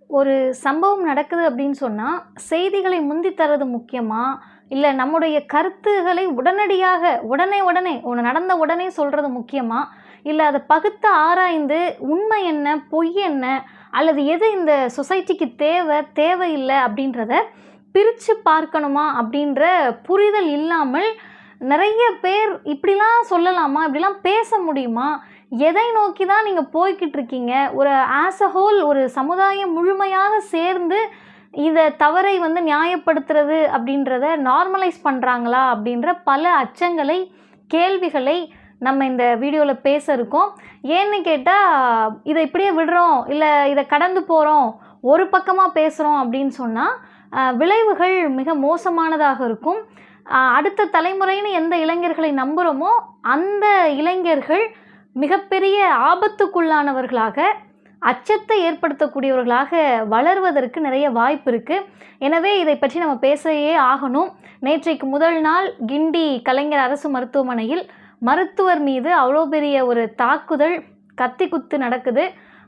ஒரு சம்பவம் நடக்குது அப்படின்னு சொன்னா, செய்திகளை முந்தி தர்றது முக்கியமா? இல்ல நம்முடைய கருத்துகளை உடனடியாக உடனே ஒண்ணு நடந்த உடனே சொல்றது முக்கியமா? இல்ல அத பகுத்து ஆராய்ந்து உண்மை என்ன? பொய் என்ன? அல்லது எது இந்த சொசைட்டிக்கு தேவையில்ல அப்படின்றத பிரிச்சு பார்க்கணுமா? அப்படின்ற புரிதல் இல்லாமல் நெறைய பேர் இப்படிலாம் சொல்லலாமா? இப்படிலாம் பேச முடியுமா? எதை நோக்கி தான் நீங்க போய்க்கிட்டு இருக்கீங்க? ஒரு ஆஸ் அ ஹோல் ஒரு சமுதாயம் முழுமையாக சேர்ந்து இத தவறை நியாயப்படுத்துறது அப்படின்றத நார்மலைஸ் பண்றாங்களா? அப்படின்ற பல அச்சங்களை, கேள்விகளை நம்ம இந்த வீடியோல பேச இருக்கோம். ஏன்னு கேட்டா, இத இப்படியே விடுறோம், இல்ல இத கடந்து போறோம், ஒரு பக்கமா பேசுறோம் அப்படின்னு சொன்னா, விளைவுகள் மிக மோசமானதாக இருக்கும். அடுத்த தலைமுறைன்னு எந்த இளைஞர்களை நம்புறோமோ, அந்த இளைஞர்கள் மிகப்பெரிய ஆபத்துக்குள்ளானவர்களாக, அச்சத்தை ஏற்படுத்தக்கூடியவர்களாக வளர்வதற்கு நிறைய வாய்ப்பு இருக்கு. எனவே இதை பற்றி நம்ம பேசியே ஆகணும். நேற்றைக்கு முதல் நாள் கிண்டி கலைஞர் அரசு மருத்துவமனையில் மருத்துவர் மீது அவ்வளோ பெரிய ஒரு தாக்குதல், கத்தி குத்து நடக்குது.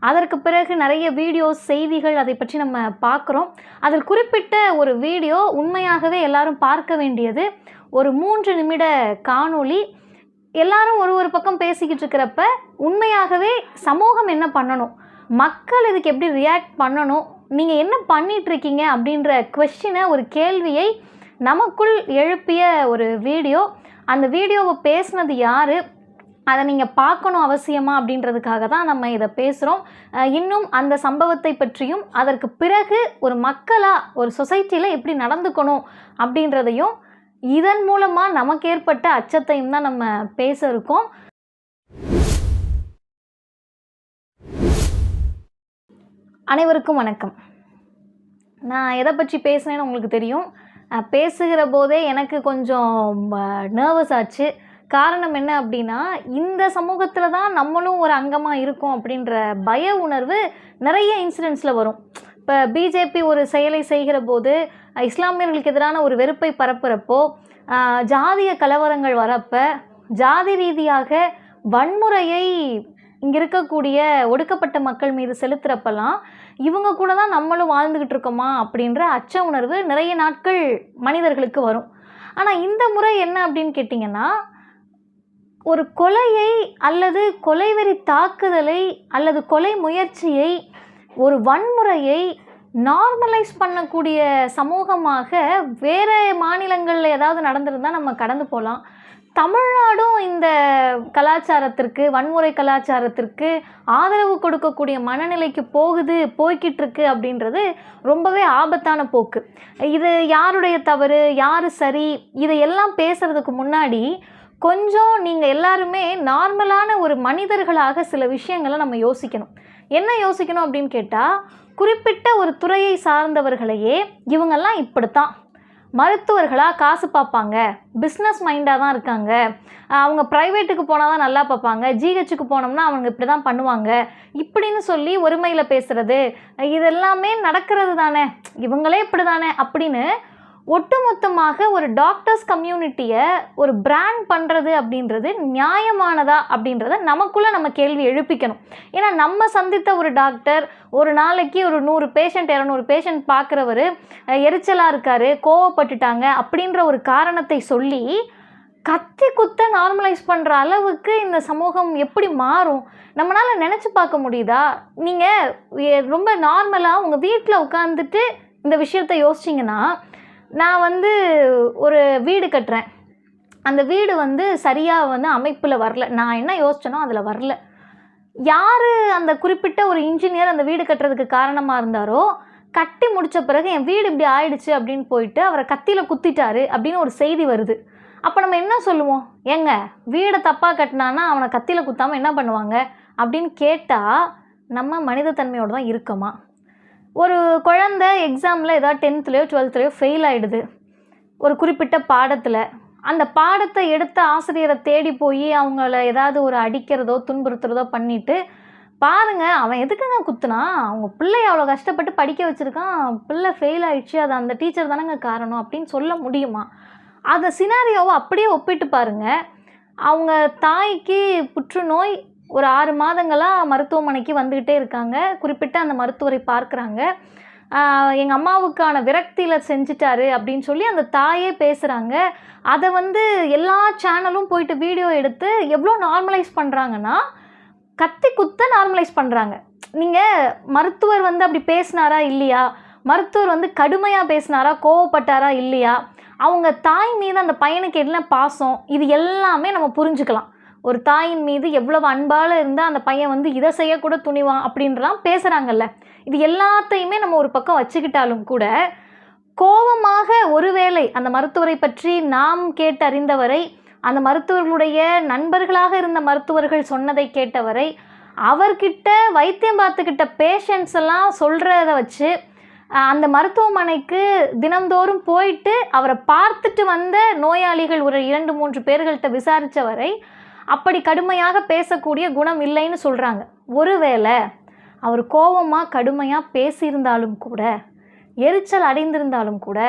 அதற்கு பிறகு நிறைய வீடியோஸ், செய்திகள் அதை பற்றி நம்ம பார்க்குறோம். அதில் குறிப்பிட்ட ஒரு வீடியோ உண்மையாகவே எல்லாரும் பார்க்க வேண்டியது. ஒரு 3 நிமிட காணொளி. எல்லாரும் ஒரு பக்கம் பேசிக்கிட்டு இருக்கிறப்ப, உண்மையாகவே சமூகம் என்ன பண்ணணும்? மக்கள் இதுக்கு எப்படி ரியாக்ட் பண்ணணும்? நீங்க என்ன பண்ணிட்டு இருக்கீங்க? அப்படின்ற கொஸ்டினை, ஒரு கேள்வியை நமக்குள் எழுப்பிய ஒரு வீடியோ. அந்த வீடியோவை பேசினது யாரு? அதை நீங்கள் பார்க்கணும் அவசியமா அப்படின்றதுக்காக தான் நம்ம இதை பேசுகிறோம். இன்னும் அந்த சம்பவத்தை பற்றியும், அதற்கு பிறகு ஒரு மக்களாக ஒரு சொசைட்டியில் எப்படி நடந்துக்கணும் அப்படின்றதையும், இதன் மூலமாக நமக்கு ஏற்பட்ட அச்சத்தையும் தான் நம்ம பேச இருக்கோம். அனைவருக்கும் வணக்கம். நான் எதை பற்றி பேசுனேன்னு உங்களுக்கு தெரியும். பேசுகிற போதே எனக்கு கொஞ்சம் நர்வஸ் ஆச்சு. காரணம் என்ன அப்படின்னா, இந்த சமூகத்தில் தான் நம்மளும் ஒரு அங்கமாக இருக்கோம் அப்படின்ற பய உணர்வு நிறைய இன்சிடென்ட்ஸில் வரும். இப்போ பிஜேபி ஒரு செயலை செய்கிற போது, இஸ்லாமியர்களுக்கு எதிரான ஒரு வெறுப்பை பரப்புகிறப்போ, ஜாதிய கலவரங்கள் வரப்போ, ஜாதி ரீதியாக வன்முறையை இங்கே இருக்கக்கூடிய ஒடுக்கப்பட்ட மக்கள் மீது செலுத்துகிறப்பெல்லாம், இவங்க கூட தான் நம்மளும் வாழ்ந்துக்கிட்டு இருக்கோமா அப்படின்ற அச்ச உணர்வு நிறைய நாட்கள் மனிதர்களுக்கு வரும். ஆனால் இந்த முறை என்ன அப்படின்னு கேட்டிங்கன்னா, ஒரு கொலையை அல்லது கொலைவெறி தாக்குதலை அல்லது கொலை முயற்சியை, ஒரு வன்முறையை நார்மலைஸ் பண்ணக்கூடிய சமூகமாக வேறு மாநிலங்களில் ஏதாவது நடந்திருந்தால் நம்ம கடந்து போகலாம். தமிழ்நாடும் இந்த கலாச்சாரத்திற்கு, வன்முறை கலாச்சாரத்திற்கு ஆதரவு கொடுக்கக்கூடிய மனநிலைக்கு போய்கிட்டு இருக்கு அப்படின்றது ரொம்பவே ஆபத்தான போக்கு. இது யாருடைய தவறு, யார் சரி, இதையெல்லாம் பேசுகிறதுக்கு முன்னாடி கொஞ்சம் நீங்கள் எல்லாருமே நார்மலான ஒரு மனிதர்களாக சில விஷயங்களை நம்ம யோசிக்கணும். என்ன யோசிக்கணும் அப்படின்னு கேட்டால், குறிப்பிட்ட ஒரு துறையை சார்ந்தவர்களையே இவங்கெல்லாம் இப்படித்தான், மருத்துவர்களாக காசு பார்ப்பாங்க, பிஸ்னஸ் மைண்டாக தான் இருக்காங்க, அவங்க ப்ரைவேட்டுக்கு போனால் தான் நல்லா பார்ப்பாங்க, ஜிஹெச்சுக்கு போனோம்னா அவங்க இப்படி தான் பண்ணுவாங்க, இப்படின்னு சொல்லி ஒருமையில் பேசுகிறது, இதெல்லாமே நடக்கிறது தானே, இவங்களே இப்படி தானே அப்படின்னு ஒட்டுமொத்தமாக ஒரு டாக்டர்ஸ் கம்யூனிட்டியை ஒரு பிராண்ட் பண்ணுறது அப்படின்றது நியாயமானதா அப்படின்றத நமக்குள்ளே நம்ம கேள்வி எழுப்பிக்கணும். ஏன்னா நம்ம சந்தித்த ஒரு டாக்டர் ஒரு நாளைக்கு ஒரு 100 பேஷண்ட் 200 பேஷண்ட் பார்க்குறவர் எரிச்சலாக இருக்கார், கோவப்பட்டுட்டாங்க அப்படின்ற ஒரு காரணத்தை சொல்லி கத்தி குத்த நார்மலைஸ் பண்ணுற அளவுக்கு இந்த சமூகம் எப்படி மாறும்? நம்மளால் நினச்சி பார்க்க முடியுதா? நீங்கள் ரொம்ப நார்மலாக உங்கள் வீட்டில் உட்காந்துட்டு இந்த விஷயத்தை யோசிச்சிங்கன்னா, நான் ஒரு வீடு கட்டுறேன், அந்த வீடு சரியாக அமைப்பில் வரல, நான் என்ன யோசிச்சேனோ அதில் வரல. யார் அந்த குறிப்பிட்ட ஒரு இன்ஜினியர் அந்த வீடு கட்டுறதுக்கு காரணமாக இருந்தாரோ, கட்டி முடித்த பிறகு என் வீடு இப்படி ஆயிடுச்சு அப்படின்னு போயிட்டு அவரை கத்தியில் குத்திட்டாரு அப்படின்னு ஒரு செய்தி வருது. அப்போ நம்ம என்ன சொல்லுவோம்? ஏங்க, வீடை தப்பாக கட்டினான்னா அவனை கத்தியில் குத்தாமல் என்ன பண்ணுவாங்க அப்படின்னு கேட்டால், நம்ம மனிதத்தன்மையோடு தான் இருக்கோமா? ஒரு குழந்தை எக்ஸாமில் ஏதாவது 10th 12th ஃபெயில் ஆகிடுது ஒரு குறிப்பிட்ட பாடத்தில். அந்த பாடத்தை எடுத்த ஆசிரியரை தேடி போய் அவங்கள ஏதாவது ஒரு அடிக்கிறதோ துன்புறுத்துறதோ பண்ணிவிட்டு, பாருங்கள் அவன் எதுக்குங்க குத்துனான், அவங்க பிள்ளை அவ்வளோ கஷ்டப்பட்டு படிக்க வச்சுருக்கான், பிள்ளை ஃபெயில் ஆகிடுச்சு, அது அந்த டீச்சர் தானேங்க காரணம் அப்படின்னு சொல்ல முடியுமா? அந்த சினாரியோவை அப்படியே ஒப்பிட்டு பாருங்கள். அவங்க தாய்க்கு புற்றுநோய், ஒரு 6 மாதங்களாக மருத்துவமனைக்கு வந்துக்கிட்டே இருக்காங்க. குறிப்பிட்ட அந்த மருத்துவரை பார்க்குறாங்க. எங்கள் அம்மாவுக்கான விரக்தியில் செஞ்சுட்டாரு அப்படின்னு சொல்லி அந்த தாயே பேசுகிறாங்க. அதை வந்து எல்லா சேனலும் போயிட்டு வீடியோ எடுத்து எவ்வளோ நார்மலைஸ் பண்ணுறாங்கன்னா, கத்தி குத்த நார்மலைஸ் பண்ணுறாங்க. நீங்கள் மருத்துவர் வந்து அப்படி பேசினாரா இல்லையா, மருத்துவர் வந்து கடுமையாக பேசினாரா, கோவப்பட்டாரா இல்லையா, அவங்க தாய் மீது அந்த பையனுக்கு என்ன பாசம், இது எல்லாமே நம்ம புரிஞ்சுக்கலாம். ஒரு தாயின் மீது எவ்வளவு அன்பால் இருந்தால் அந்த பையன் வந்து இதை செய்யக்கூட துணிவான் அப்படின்றலாம் பேசுகிறாங்கல்ல. இது எல்லாத்தையுமே நம்ம ஒரு பக்கம் வச்சுக்கிட்டாலும் கூட, கோபமாக ஒருவேளை அந்த மருத்துவரை பற்றி நாம் கேட்டறிந்தவரை, அந்த மருத்துவர்களுடைய நண்பர்களாக இருந்த மருத்துவர்கள் சொன்னதை கேட்டவரை, அவர்கிட்ட வைத்தியம் பார்த்துக்கிட்ட பேஷண்ட்ஸ் எல்லாம் சொல்கிறத வச்சு, அந்த மருத்துவமனைக்கு தினந்தோறும் போயிட்டு அவரை பார்த்துட்டு வந்த நோயாளிகள் ஒரு 2-3 பேர்கள்ட்ட விசாரித்தவரை அப்படி கடுமையாக பேசக்கூடிய குணம் இல்லைன்னு சொல்கிறாங்க. ஒருவேளை அவர் கோபமாக கடுமையாக பேசியிருந்தாலும் கூட, எரிச்சல் அடைந்திருந்தாலும் கூட,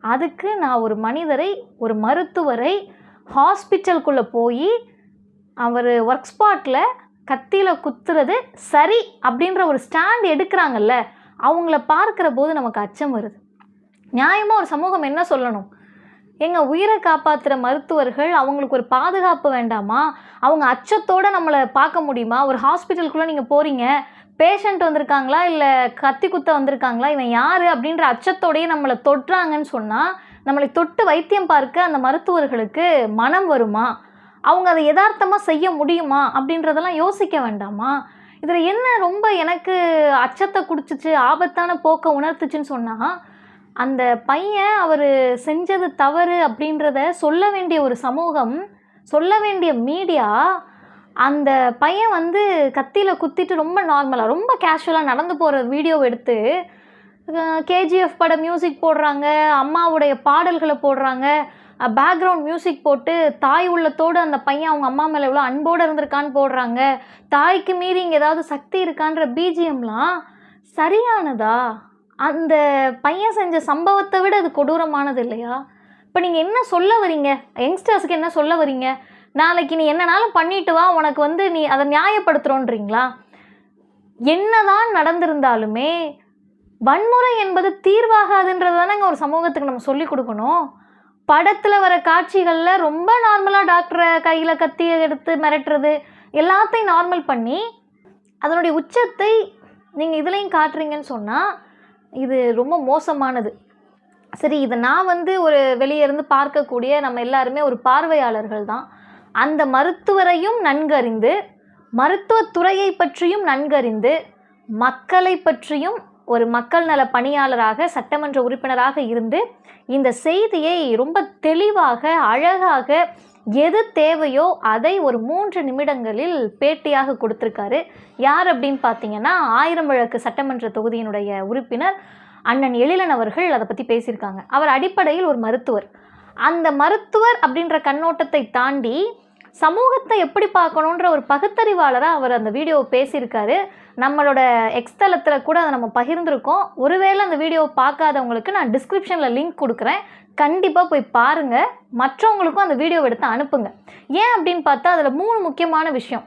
அதுக்கு நான் ஒரு மனிதரை, ஒரு மருத்துவரை ஹாஸ்பிட்டலுக்குள்ளே போய் அவர் ஒர்க் ஸ்பாட்டில் கத்தியில் குத்துறது சரி அப்படின்ற ஒரு ஸ்டாண்ட் எடுக்கிறாங்கல்ல, அவங்கள பார்க்குற போது நமக்கு அச்சம் வருது. நியாயமாக ஒரு சமூகம் என்ன சொல்லணும்? எங்கள் உயிரை காப்பாற்றுற மருத்துவர்கள் அவங்களுக்கு ஒரு பாதுகாப்பு வேண்டாமா? அவங்க அச்சத்தோடு நம்மளை பார்க்க முடியுமா? ஒரு ஹாஸ்பிட்டலுக்குள்ளே நீங்கள் போகிறீங்க, பேஷண்ட் வந்திருக்காங்களா இல்லை கத்தி குத்த வந்திருக்காங்களா, இவன் யார் அப்படின்ற அச்சத்தோடையே நம்மளை தொட்டுறாங்கன்னு சொன்னால், நம்மளை தொட்டு வைத்தியம் பார்க்க அந்த மருத்துவர்களுக்கு மனம் வருமா? அவங்க அதை யதார்த்தமாக செய்ய முடியுமா அப்படின்றதெல்லாம் யோசிக்க வேண்டாமா? இதில் என்ன ரொம்ப எனக்கு அச்சத்தை கொடுத்துச்சு, ஆபத்தான போக்கை உணர்த்துச்சுன்னு சொன்னால், அந்த பையன் அவர் செஞ்சது தவறு அப்படின்றத சொல்ல வேண்டிய ஒரு சமூகம், சொல்ல வேண்டிய மீடியா, அந்த பையன் வந்து கத்தியில் குத்திட்டு ரொம்ப நார்மலாக, ரொம்ப கேஷுவலாக நடந்து போகிற வீடியோவை எடுத்து கேஜிஎஃப் பட மியூசிக் போடுறாங்க, அம்மாவுடைய பாடல்களை போடுறாங்க, பேக்ரவுண்ட் மியூசிக் போட்டு தாய் உள்ளத்தோடு அந்த பையன் அவங்க அம்மா மேலே எவ்வளோ அன்போடு இருந்திருக்கான்னு போடுறாங்க, தாய்க்கு மீறி இங்கே ஏதாவது சக்தி இருக்கான்ற பிஜிஎம்லாம் சரியானதா? அந்த பையன் செஞ்ச சம்பவத்தை விட அது கொடூரமானது இல்லையா? இப்போ நீங்கள் என்ன சொல்ல வரீங்க? யங்ஸ்டர்ஸுக்கு என்ன சொல்ல வரீங்க? நாளைக்கு நீ என்னனாலும் பண்ணிட்டு வா, உனக்கு வந்து நீ அதை நியாயப்படுத்துகிறோன்றீங்களா? என்னதான் நடந்திருந்தாலுமே வன்முறை என்பது தீர்வாகாதுன்றது தானேங்க ஒரு சமூகத்துக்கு நம்ம சொல்லிக் கொடுக்கணும். படத்தில் வர காட்சிகளில் ரொம்ப நார்மலாக டாக்டரை கையில் கத்தியை எடுத்து மிரட்டுறது எல்லாத்தையும் நார்மல் பண்ணி அதனுடைய உச்சத்தை நீங்கள் இதுலேயும் காட்டுறீங்கன்னு சொன்னால் இது ரொம்ப மோசமானது. சரி, இதை நான் வந்து ஒரு வெளியே இருந்து பார்க்கக்கூடிய நம்ம எல்லாருமே ஒரு பார்வையாளர்கள் தான். அந்த மருத்துவரையும் நன்கறிந்து, மருத்துவத்துறையை பற்றியும் நன்கறிந்து, மக்களை பற்றியும் ஒரு மக்கள் நல பணியாளராக, சட்டமன்ற உறுப்பினராக இருந்து இந்த செய்தியை ரொம்ப தெளிவாக, அழகாக, எது தேவையோ அதை ஒரு 3 நிமிடங்களில் பேட்டியாக கொடுத்துருக்காரு. யார் அப்படின்னு பார்த்தீங்கன்னா, 1000 விளக்கு சட்டமன்ற தொகுதியினுடைய உறுப்பினர் அண்ணன் எழிலன் அவர்கள் அதை பற்றி பேசியிருக்காங்க. அவர் அடிப்படையில் ஒரு மருத்துவர். அந்த மருத்துவர் அப்படின்ற கண்ணோட்டத்தை தாண்டி சமூகத்தை எப்படி பார்க்கணுன்ற ஒரு பகுத்தறிவாளராக அவர் அந்த வீடியோவை பேசியிருக்காரு. நம்மளோட எக்ஸ் தளத்தில் கூட அதை நம்ம பகிர்ந்துருக்கோம். ஒருவேளை அந்த வீடியோவை பார்க்காதவங்களுக்கு நான் டிஸ்கிரிப்ஷனில் லிங்க் கொடுக்குறேன், கண்டிப்பாக போய் பாருங்கள். மற்றவங்களுக்கும் அந்த வீடியோவை எடுத்து அனுப்புங்க. ஏன் அப்படின்னு பார்த்தா அதில் 3 முக்கியமான விஷயம்.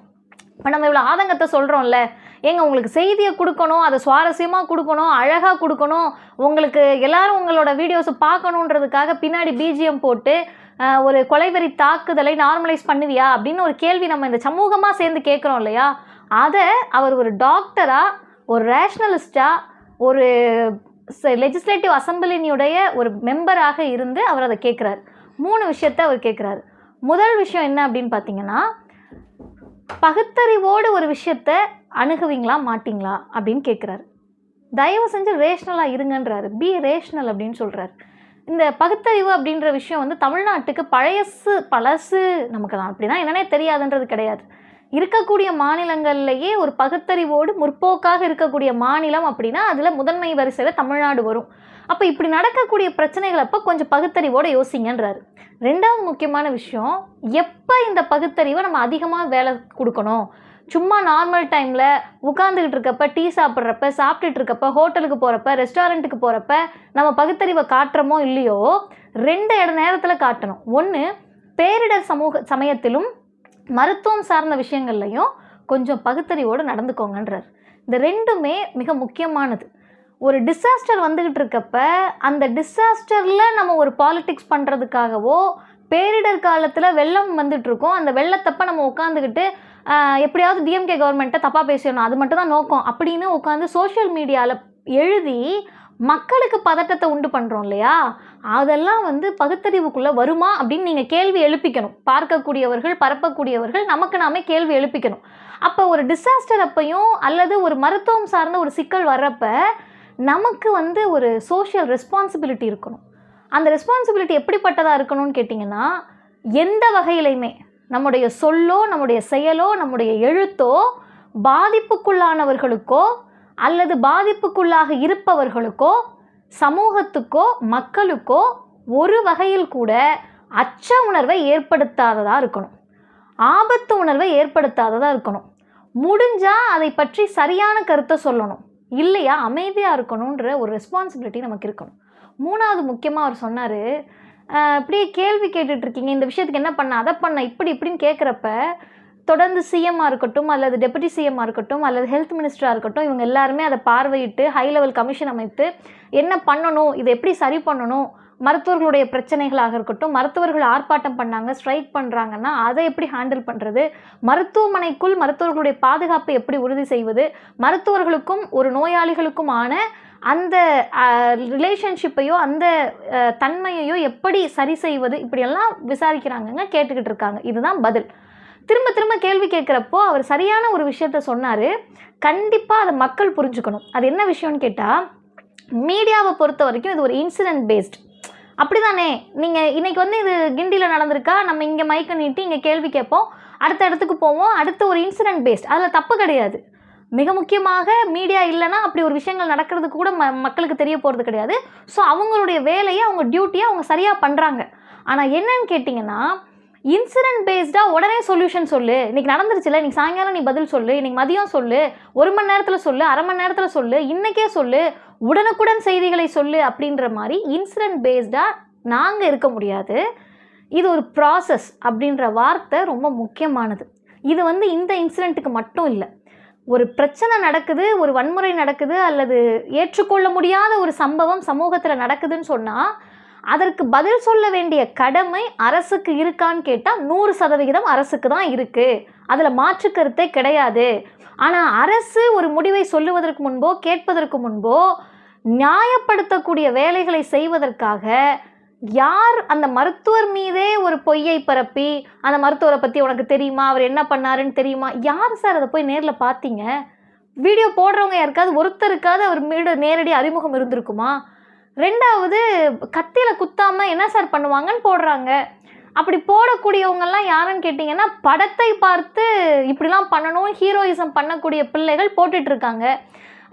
இப்போ நம்ம இவ்வளோ ஆதங்கத்தை சொல்கிறோம்ல, ஏங்க உங்களுக்கு செய்தியை கொடுக்கணும், அதை சுவாரஸ்யமாக கொடுக்கணும், அழகாக கொடுக்கணும், உங்களுக்கு எல்லாரும் உங்களோட வீடியோஸை பார்க்கணுன்றதுக்காக பின்னாடி பிஜிஎம் போட்டு ஒரு கொலைவெறி தாக்குதலை நார்மலைஸ் பண்ணுவியா அப்படின்னு ஒரு கேள்வி நம்ம இந்த சமூகமாக சேர்ந்து கேட்குறோம் இல்லையா? அதை அவர் ஒரு டாக்டராக, ஒரு ரேஷ்னலிஸ்டாக, ஒரு லெஜிஸ்லேட்டிவ் அசம்பிளினுடைய ஒரு மெம்பராக இருந்து அவர் அதை கேட்குறாரு. 3 விஷயத்தை அவர் கேட்குறாரு. முதல் விஷயம் என்ன அப்படின்னு பார்த்தீங்கன்னா, பகுத்தறிவோடு ஒரு விஷயத்தை அணுகுவீங்களா மாட்டிங்களா அப்படின்னு கேட்குறாரு. தயவு செஞ்சு ரேஷ்னலாக இருங்கன்றாரு. பி ரேஷ்னல் அப்படின்னு சொல்கிறார். இந்த பகுத்தறிவு அப்படின்ற விஷயம் வந்து தமிழ்நாட்டுக்கு பழசு, நமக்கு தான் அப்படின்னா என்னன்னே தெரியாதுன்றது கிடையாது. இருக்கக்கூடிய மாநிலங்கள்லேயே ஒரு பகுத்தறிவோடு முற்போக்காக இருக்கக்கூடிய மாநிலம் அப்படின்னா அதில் முதன்மை வரிசையில் தமிழ்நாடு வரும். அப்போ இப்படி நடக்கக்கூடிய பிரச்சனைகள் அப்போ கொஞ்சம் பகுத்தறிவோடு யோசிங்கன்றாரு. 2வது முக்கியமான விஷயம், எப்போ இந்த பகுத்தறிவை நம்ம அதிகமாக வேலை கொடுக்கணும்? சும்மா நார்மல் டைமில் உட்காந்துக்கிட்டு இருக்கப்ப, டீ சாப்பிட்றப்ப, சாப்பிட்டுட்டு இருக்கப்ப, ஹோட்டலுக்கு போகிறப்ப, ரெஸ்டாரண்ட்டுக்கு போகிறப்ப நம்ம பகுத்தறிவை காட்டுறோமோ இல்லையோ 2 நேரத்தில் காட்டணும். ஒன்று, பேரிடர் சமயத்திலும் மருத்துவம் சார்ந்த விஷயங்கள்லையும் கொஞ்சம் பகுத்தறிவோடு நடந்துக்கோங்கன்றார். இந்த 2மே மிக முக்கியமானது. ஒரு டிசாஸ்டர் வந்துக்கிட்டு இருக்கப்ப அந்த டிசாஸ்டரில் நம்ம ஒரு பாலிடிக்ஸ் பண்ணுறதுக்காகவோ, பேரிடர் காலத்தில் வெள்ளம் வந்துட்டுருக்கோம், அந்த வெள்ளத்தப்ப நம்ம உட்காந்துக்கிட்டு எப்படியாவது டிஎம்கே கவர்மெண்ட்டை தப்பாக பேசிடணும், அது மட்டும் தான் நோக்கம் அப்படின்னு உட்காந்து சோஷியல் மீடியாவில் எழுதி மக்களுக்கு பதட்டத்தை உண்டு பண்ணுறோம் இல்லையா, அதெல்லாம் பகுத்தறிவுக்குள்ளே வருமா அப்படின்னு நீங்கள் கேள்வி எழுப்பிக்கணும். பார்க்கக்கூடியவர்கள், பரப்பக்கூடியவர்கள் நமக்கு நாமே கேள்வி எழுப்பிக்கணும். அப்போ ஒரு டிசாஸ்டர் அப்பையும் அல்லது ஒரு மருத்துவம் சார்ந்த ஒரு சிக்கல் வர்றப்ப நமக்கு ஒரு சோஷியல் ரெஸ்பான்சிபிலிட்டி இருக்கணும். அந்த ரெஸ்பான்சிபிலிட்டி எப்படிப்பட்டதாக இருக்கணும்னு கேட்டிங்கன்னா, எந்த வகையிலையுமே நம்முடைய சொல்லோ, நம்முடைய செயலோ, நம்முடைய எழுத்தோ பாதிப்புக்குள்ளானவர்களுக்கோ அல்லது பாதிப்புக்குள்ளாக இருப்பவர்களுக்கோ, சமூகத்துக்கோ, மக்களுக்கோ ஒரு வகையில் கூட அச்ச உணர்வை ஏற்படுத்தாததாக இருக்கணும். ஆபத்து உணர்வை ஏற்படுத்தாததாக இருக்கணும். முடிஞ்சால் அதை பற்றி சரியான கருத்தை சொல்லணும். இல்லையா அமைதியாக இருக்கணுன்ற ஒரு ரெஸ்பான்சிபிலிட்டி நமக்கு இருக்கணும். 3வது முக்கியமாக அவர் சொன்னார், இப்படியே கேள்வி கேட்டுட்ருக்கீங்க, இந்த விஷயத்துக்கு என்ன பண்ண, அதை பண்ண, இப்படின்னு கேட்குறப்ப தொடர்ந்து சிஎம்மாக இருக்கட்டும் அல்லது டெபுட்டி சிஎம்மாக இருக்கட்டும் அல்லது ஹெல்த் மினிஸ்டராக இருக்கட்டும், இவங்க எல்லாருமே அதை பார்வையிட்டு ஹை லெவல் கமிஷன் அமைத்து என்ன பண்ணணும், இதை எப்படி சரி பண்ணணும், மருத்துவர்களுடைய பிரச்சனைகளாக இருக்கட்டும், மருத்துவர்கள் ஆர்ப்பாட்டம் பண்ணாங்க, ஸ்ட்ரைக் பண்ணுறாங்கன்னா அதை எப்படி ஹேண்டில் பண்ணுறது, மருத்துவமனைக்குள் மருத்துவர்களுடைய பாதுகாப்பை எப்படி உறுதி செய்வது, மருத்துவர்களுக்கும் ஒரு நோயாளிகளுக்குமான அந்த ரிலேஷன்ஷிப்பையோ அந்த தன்மையையோ எப்படி சரி செய்வது, இப்படியெல்லாம் விசாரிக்கிறாங்கங்க, கேட்டுக்கிட்டு இருக்காங்க. இதுதான் பதில். திரும்ப திரும்ப கேள்வி கேட்குறப்போ அவர் சரியான ஒரு விஷயத்த சொன்னார். கண்டிப்பாக அதை மக்கள் புரிஞ்சுக்கணும். அது என்ன விஷயம்னு கேட்டால், மீடியாவை பொறுத்த வரைக்கும் இது ஒரு இன்சிடென்ட் பேஸ்ட். அப்படி தானே, நீங்கள் இன்றைக்கி இது கிண்டியில் நடந்திருக்கா, நம்ம இங்கே மைக்கை நீட்டி இங்கே கேள்வி கேட்போம், அடுத்த இடத்துக்கு போவோம், அடுத்த ஒரு இன்சிடென்ட் பேஸ்ட், அதில் தப்பு கிடையாது. மிக முக்கியமாக மீடியா இல்லைன்னா அப்படி ஒரு விஷயங்கள் நடக்கிறது கூட மக்களுக்கு தெரிய போகிறது கிடையாது. ஸோ அவங்களுடைய வேலையை, அவங்க டியூட்டியை அவங்க சரியாக பண்ணுறாங்க. ஆனால் என்னன்னு கேட்டிங்கன்னா, இன்சிடென்ட் பேஸ்டாக உடனே சொல்யூஷன் சொல்லு, இன்றைக்கி நடந்துருச்சுல, இன்றைக்கி சாயங்காலம் நீ பதில் சொல்லு, இன்றைக்கி மதியம் சொல்லு, 1 மணி நேரத்தில் சொல்லு, அரை மணி நேரத்தில் சொல்லு, இன்றைக்கே சொல்லு, உடனுக்குடன் செய்திகளை சொல்லு அப்படின்ற மாதிரி இன்சிடென்ட் பேஸ்டாக நாங்கள் இருக்க முடியாது. இது ஒரு ப்ராசஸ் அப்படின்ற வார்த்தை ரொம்ப முக்கியமானது. இது இந்த இன்சிடெண்ட்டுக்கு மட்டும் இல்லை. ஒரு பிரச்சனை நடக்குது, ஒரு வன்முறை நடக்குது அல்லது ஏற்றுக்கொள்ள முடியாத ஒரு சம்பவம் சமூகத்தில் நடக்குதுன்னு சொன்னால் அதற்கு பதில் சொல்ல வேண்டிய கடமை அரசுக்கு இருக்கான்னு கேட்டால் 100% அரசுக்கு தான் இருக்குது. அதில் மாற்று கருத்தே கிடையாது. ஆனால் அரசு ஒரு முடிவை சொல்லுவதற்கு முன்போ கேட்பதற்கு முன்போ நியாயப்படுத்தக்கூடிய வேலைகளை செய்வதற்காக யார் அந்த மருத்துவர் மீதே ஒரு பொய்யை பரப்பி, அந்த மருத்துவரை பற்றி உனக்கு தெரியுமா, அவர் என்ன பண்ணாருன்னு தெரியுமா, யார் சார் அதை போய் நேரில் பார்த்தீங்க? வீடியோ போடுறவங்க யாருக்காவது ஒருத்தருக்காவது அவர் மீது நேரடி அறிமுகம் இருந்திருக்குமா? 2வது, கத்தியில் குத்தாமல் என்ன சார் பண்ணுவாங்கன்னு போடுறாங்க. அப்படி போடக்கூடியவங்கெல்லாம் யாருன்னு கேட்டிங்கன்னா, படத்தை பார்த்து இப்படிலாம் பண்ணணும், ஹீரோயிசம் பண்ணக்கூடிய பிள்ளைகள் போட்டுட்ருக்காங்க.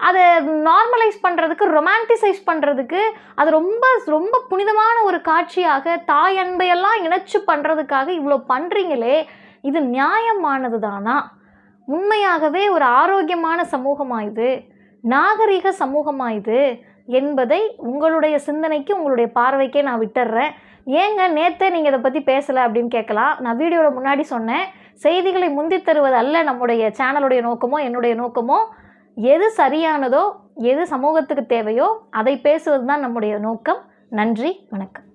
அதை நார்மலைஸ் பண்ணுறதுக்கு, ரொமான்டிசைஸ் பண்ணுறதுக்கு, அது ரொம்ப ரொம்ப புனிதமான ஒரு காட்சியாக தாய் அன்பையெல்லாம் இணைச்சு பண்ணுறதுக்காக இவ்வளோ பண்ணுறீங்களே, இது நியாயமானது தானா? உண்மையாகவே ஒரு ஆரோக்கியமான சமூகமாக இது, நாகரீக சமூகமாக இது என்பதை உங்களுடைய சிந்தனைக்கு, உங்களுடைய பார்வைக்கே நான் விட்டுடுறேன். ஏங்க நேற்றே நீங்கள் இதை பற்றி பேசலை அப்படின்னு கேட்கலாம். நான் வீடியோவில் முன்னாடி சொன்னேன், செய்திகளை முந்தி தருவது அல்ல நம்முடைய சேனலுடைய நோக்கமோ என்னுடைய நோக்கமோ. எது சரியானதோ, எது சமூகத்துக்கு தேவையோ அதை பேசுவது தான் நம்முடைய நோக்கம். நன்றி, வணக்கம்.